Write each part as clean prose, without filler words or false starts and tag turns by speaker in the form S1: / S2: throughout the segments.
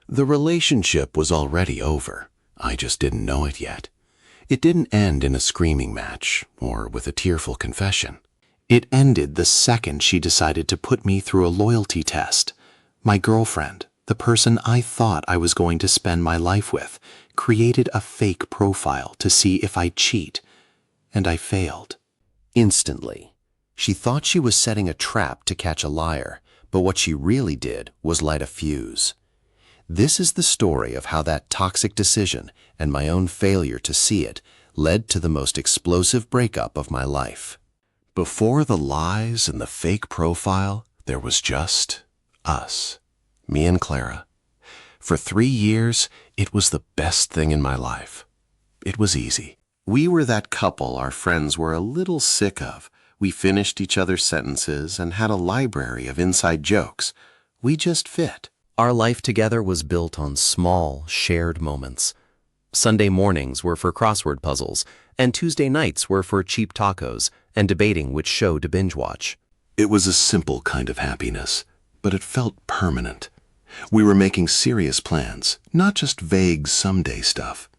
S1: The relationship was already over. I just didn't know it yet. It didn't end in a screaming match or with a tearful confession. It ended the second she decided to put me through a loyalty test. My girlfriend, the person I thought I was going to spend my life with, created a fake profile to see if I'd cheat, and I failed. Instantly. She thought she was setting a trap to catch a liar, but what she really did was light a fuse. This is the story of how that toxic decision and my own failure to see it led to the most explosive breakup of my life. Before the lies and the fake profile, there was just us, me and Clara. For 3 years, it was the best thing in my life. It was easy. We were that couple our friends were a little sick of. We finished each other's sentences and had a library of inside jokes. We just fit. Our life together was built on small, shared moments. Sunday mornings were for crossword puzzles, and Tuesday nights were for cheap tacos and debating which show to binge watch. It was a simple kind of happiness, but it felt permanent. We were making serious plans, not just vague someday stuff.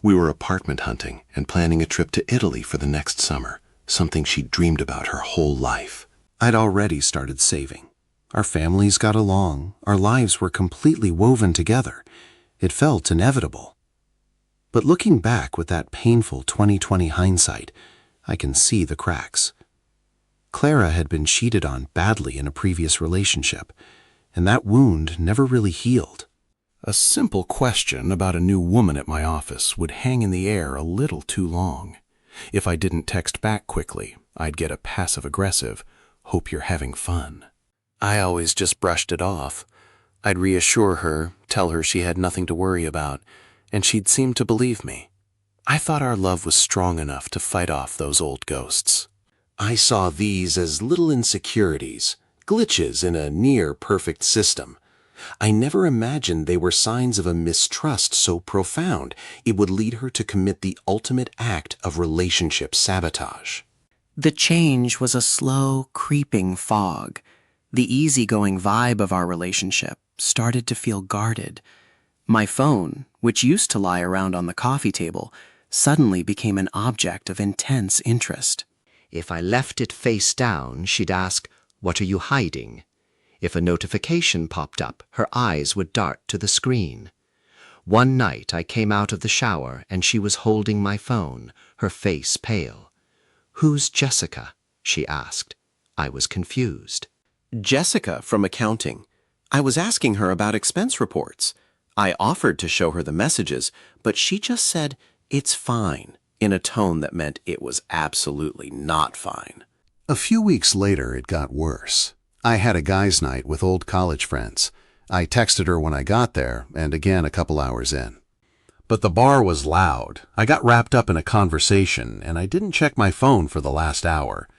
S1: We were apartment hunting and planning a trip to Italy for the next summer, something she'd dreamed about her whole life. I'd already started saving. Our families got along, our lives were completely woven together. It felt inevitable. But looking back with that painful 20/20 hindsight, I can see the cracks. Clara had been cheated on badly in a previous relationship, and that wound never really healed. A simple question about a new woman at my office would hang in the air a little too long. If I didn't text back quickly, I'd get a passive-aggressive, "Hope you're having fun." I always just brushed it off. I'd reassure her, tell her she had nothing to worry about, and she'd seem to believe me. I thought our love was strong enough to fight off those old ghosts. I saw these as little insecurities, glitches in a near-perfect system. I never imagined they were signs of a mistrust so profound it would lead her to commit the ultimate act of relationship sabotage.
S2: The change was a slow, creeping fog. The easygoing vibe of our relationship started to feel guarded. My phone, which used to lie around on the coffee table, suddenly became an object of intense interest.
S3: If I left it face down, she'd ask, "What are you hiding?" If a notification popped up, her eyes would dart to the screen. One night I came out of the shower and she was holding my phone, her face pale. "Who's Jessica?" she asked. I was confused.
S1: Jessica from accounting. I was asking her about expense reports. I offered to show her the messages, but she just said, "It's fine," in a tone that meant it was absolutely not fine. A few weeks later, it got worse. I had a guys' night with old college friends. I texted her when I got there, and again a couple hours in. But the bar was loud. I got wrapped up in a conversation, and I didn't check my phone for the last hour.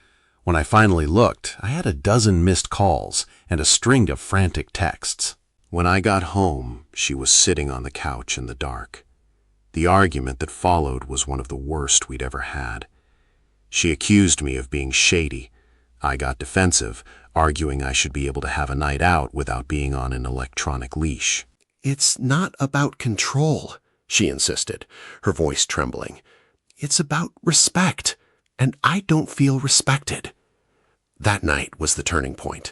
S1: When I finally looked, I had a dozen missed calls and a string of frantic texts. When I got home, she was sitting on the couch in the dark. The argument that followed was one of the worst we'd ever had. She accused me of being shady. I got defensive, arguing I should be able to have a night out without being on an electronic leash. "It's not about control," she insisted, her voice trembling. "It's about respect, and I don't feel respected." That night was the turning point.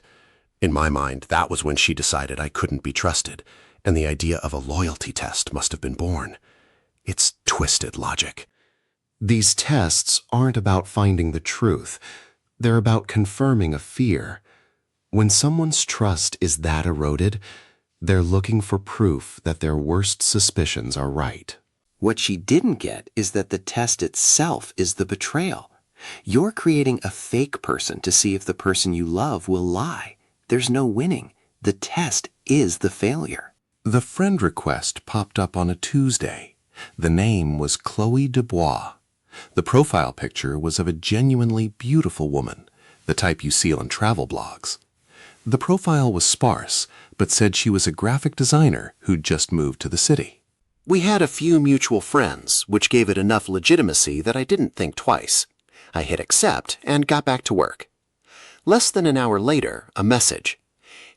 S1: In my mind, that was when she decided I couldn't be trusted, and the idea of a loyalty test must have been born. It's twisted logic. These tests aren't about finding the truth. They're about confirming a fear. When someone's trust is that eroded, they're looking for proof that their worst suspicions are right. What she didn't get is that the test itself is the betrayal. You're creating a fake person to see if the person you love will lie. There's no winning. The test is the failure. The friend request popped up on a Tuesday. The name was Chloe Dubois. The profile picture was of a genuinely beautiful woman, the type you see on travel blogs. The profile was sparse, but said she was a graphic designer who'd just moved to the city. We had a few mutual friends, which gave it enough legitimacy that I didn't think twice. I hit accept and got back to work. Less than an hour later, a message.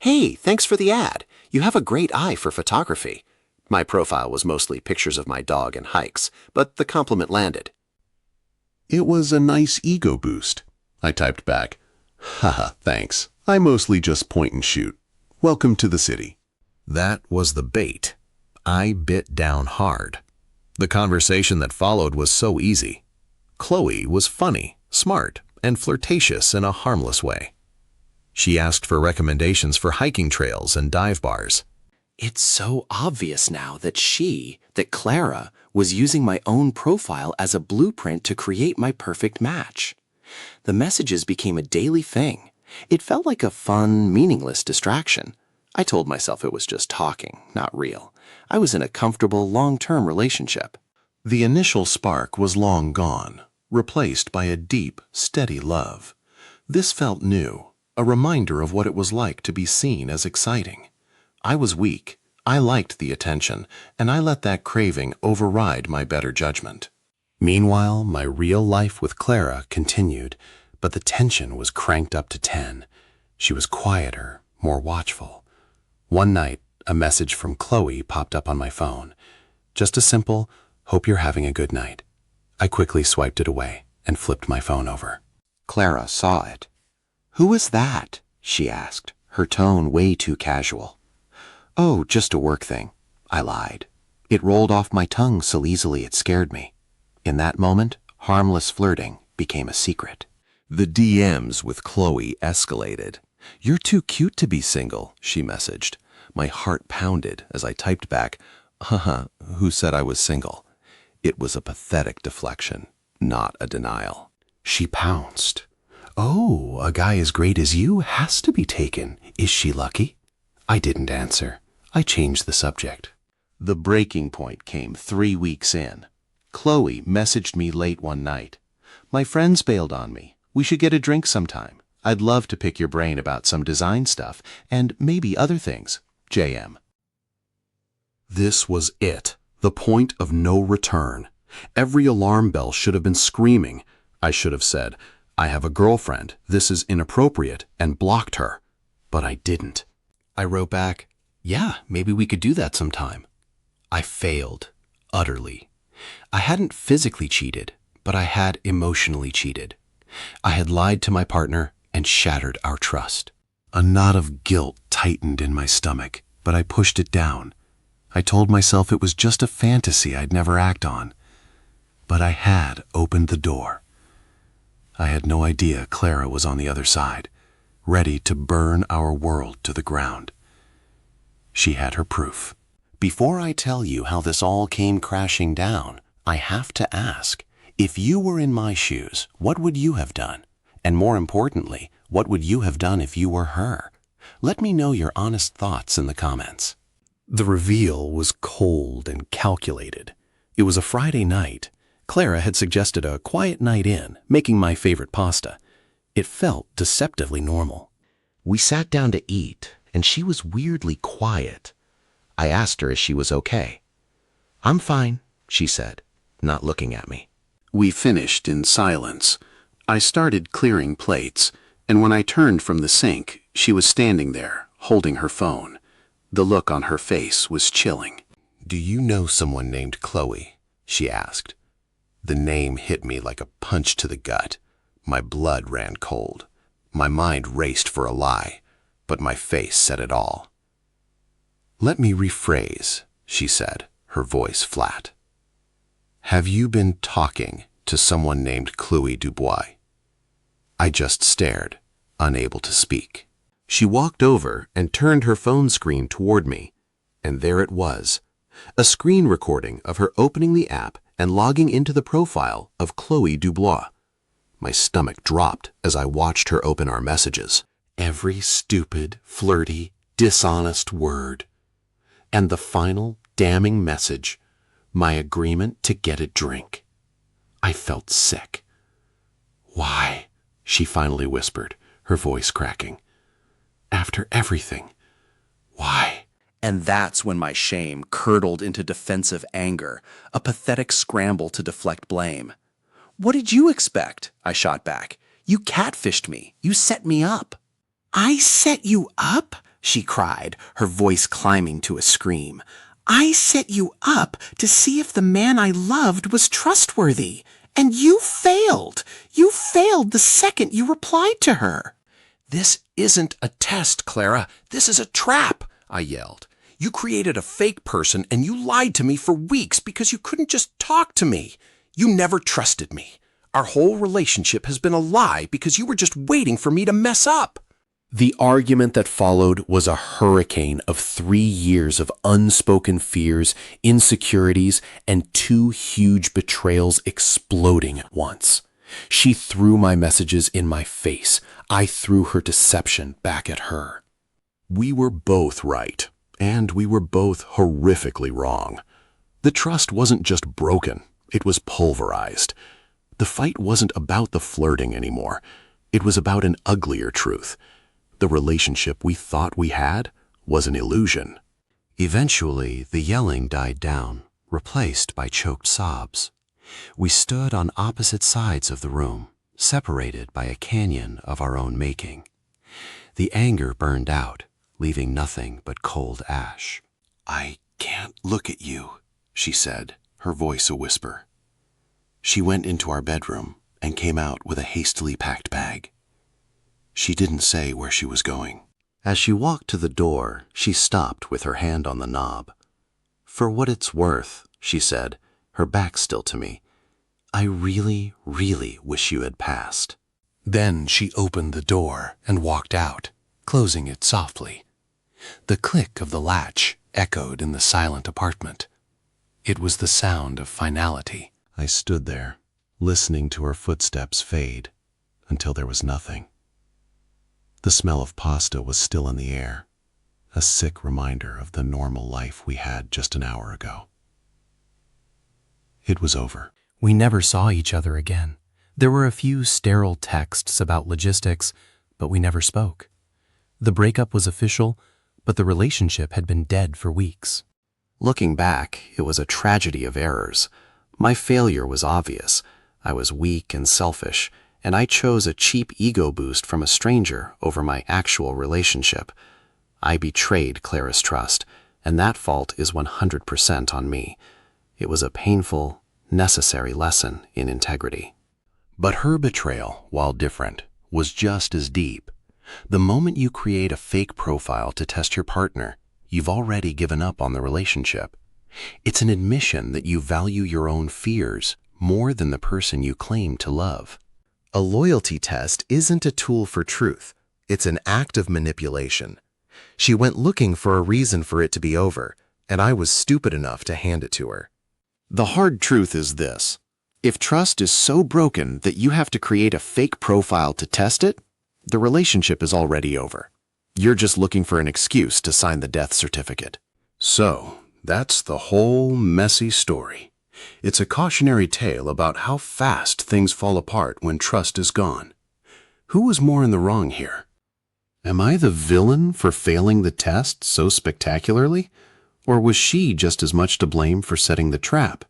S1: "Hey, thanks for the ad. You have a great eye for photography. My profile was mostly pictures of my dog and hikes, but the compliment landed. It was a nice ego boost. I typed back, "Haha, thanks. I mostly just point and shoot. Welcome to the city." That was the bait. I bit down hard. The conversation that followed was so easy. Chloe was funny, smart, and flirtatious in a harmless way. She asked for recommendations for hiking trails and dive bars.
S2: It's so obvious now that Clara, was using my own profile as a blueprint to create my perfect match. The messages became a daily thing. It felt like a fun, meaningless distraction. I told myself it was just talking, not real. I was in a comfortable, long-term relationship. The initial spark was long gone, replaced by a deep, steady love. This felt new, a reminder of what it was like to be seen as exciting. I was weak, I liked the attention, and I let that craving override my better judgment. Meanwhile, my real life with Clara continued, but the tension was cranked up to 10. She was quieter, more watchful. One night, a message from Chloe popped up on my phone. Just a simple, "Hope you're having a good night." I quickly swiped it away and flipped my phone over. Clara saw it. "Who is that?" she asked, her tone way too casual. "Oh, just a work thing," I lied. It rolled off my tongue so easily it scared me. In that moment, harmless flirting became a secret. The DMs with Chloe escalated. "You're too cute to be single," she messaged. My heart pounded as I typed back, "Haha, who said I was single?" It was a pathetic deflection, not a denial. She pounced. "Oh, a guy as great as you has to be taken. Is she lucky?" I didn't answer. I changed the subject. The breaking point came 3 weeks in. Chloe messaged me late one night. "My friends bailed on me. We should get a drink sometime. I'd love to pick your brain about some design stuff and maybe other things. JM." This was it, the point of no return. Every alarm bell should have been screaming. I should have said, "I have a girlfriend, this is inappropriate," and blocked her. But I didn't. I wrote back, "Yeah, maybe we could do that sometime." I failed, utterly. I hadn't physically cheated, but I had emotionally cheated. I had lied to my partner and shattered our trust. A knot of guilt tightened in my stomach, but I pushed it down. I told myself it was just a fantasy I'd never act on. But I had opened the door. I had no idea Clara was on the other side, ready to burn our world to the ground. She had her proof. Before I tell you how this all came crashing down, I have to ask, if you were in my shoes, what would you have done? And more importantly, what would you have done if you were her? Let me know your honest thoughts in the comments. The reveal was cold and calculated. It was a Friday night. Clara had suggested a quiet night in, making my favorite pasta. It felt deceptively normal.
S3: We sat down to eat, and she was weirdly quiet. I asked her if she was okay. "I'm fine," she said, not looking at me.
S1: We finished in silence. I started clearing plates, and when I turned from the sink, she was standing there, holding her phone. The look on her face was chilling. "Do you know someone named Chloe?" she asked. The name hit me like a punch to the gut. My blood ran cold. My mind raced for a lie, but my face said it all. "Let me rephrase," she said, her voice flat. "Have you been talking to someone named Chloe Dubois?" I just stared, unable to speak. She walked over and turned her phone screen toward me, and there it was, a screen recording of her opening the app and logging into the profile of Chloe Dubois. My stomach dropped as I watched her open our messages. Every stupid, flirty, dishonest word. And the final damning message, my agreement to get a drink. I felt sick. "Why?" she finally whispered, her voice cracking. "After everything, why?" And that's when my shame curdled into defensive anger, a pathetic scramble to deflect blame. "What did you expect?" I shot back. "You catfished me. You set me up." "I set you up?"
S2: she cried, her voice climbing to a scream. "I set you up to see if the man I loved was trustworthy, and you failed. You failed the second you replied to her."
S4: "This isn't a test, Clara. This is a trap," I yelled. "You created a fake person and you lied to me for weeks because you couldn't just talk to me. You never trusted me. Our whole relationship has been a lie because you were just waiting for me to mess up."
S1: The argument that followed was a hurricane of 3 years of unspoken fears, insecurities, and 2 huge betrayals exploding at once. She threw my messages in my face. I threw her deception back at her. We were both right, and we were both horrifically wrong. The trust wasn't just broken, it was pulverized. The fight wasn't about the flirting anymore. It was about an uglier truth. The relationship we thought we had was an illusion.
S3: Eventually, the yelling died down, replaced by choked sobs. We stood on opposite sides of the room, separated by a canyon of our own making. The anger burned out, leaving nothing but cold ash.
S1: "I can't look at you," she said, her voice a whisper. She went into our bedroom and came out with a hastily packed bag. She didn't say where she was going.
S3: As she walked to the door, she stopped with her hand on the knob. "For what it's worth," she said, her back still to me, "I really, really wish you had passed."
S1: Then she opened the door and walked out, closing it softly. The click of the latch echoed in the silent apartment. It was the sound of finality. I stood there, listening to her footsteps fade, until there was nothing. The smell of pasta was still in the air, a sick reminder of the normal life we had just an hour ago. It was over. We never saw each other again. There were a few sterile texts about logistics, but we never spoke. The breakup was official, but the relationship had been dead for weeks.
S2: Looking back, it was a tragedy of errors. My failure was obvious. I was weak and selfish, and I chose a cheap ego boost from a stranger over my actual relationship. I betrayed Clara's trust, and that fault is 100% on me. It was a painful, necessary lesson in integrity.
S1: But her betrayal, while different, was just as deep. The moment you create a fake profile to test your partner, you've already given up on the relationship. It's an admission that you value your own fears more than the person you claim to love.
S5: A loyalty test isn't a tool for truth. It's an act of manipulation. She went looking for a reason for it to be over, and I was stupid enough to hand it to her.
S2: The hard truth is this. If trust is so broken that you have to create a fake profile to test it, the relationship is already over. You're just looking for an excuse to sign the death certificate.
S1: So, that's the whole messy story. It's a cautionary tale about how fast things fall apart when trust is gone. Who was more in the wrong here? Am I the villain for failing the test so spectacularly? Or was she just as much to blame for setting the trap?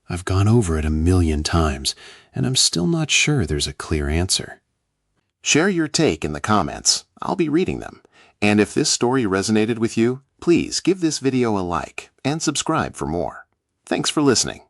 S1: I've gone over it 1,000,000 times, and I'm still not sure there's a clear answer.
S2: Share your take in the comments. I'll be reading them. And if this story resonated with you, please give this video a like and subscribe for more. Thanks for listening.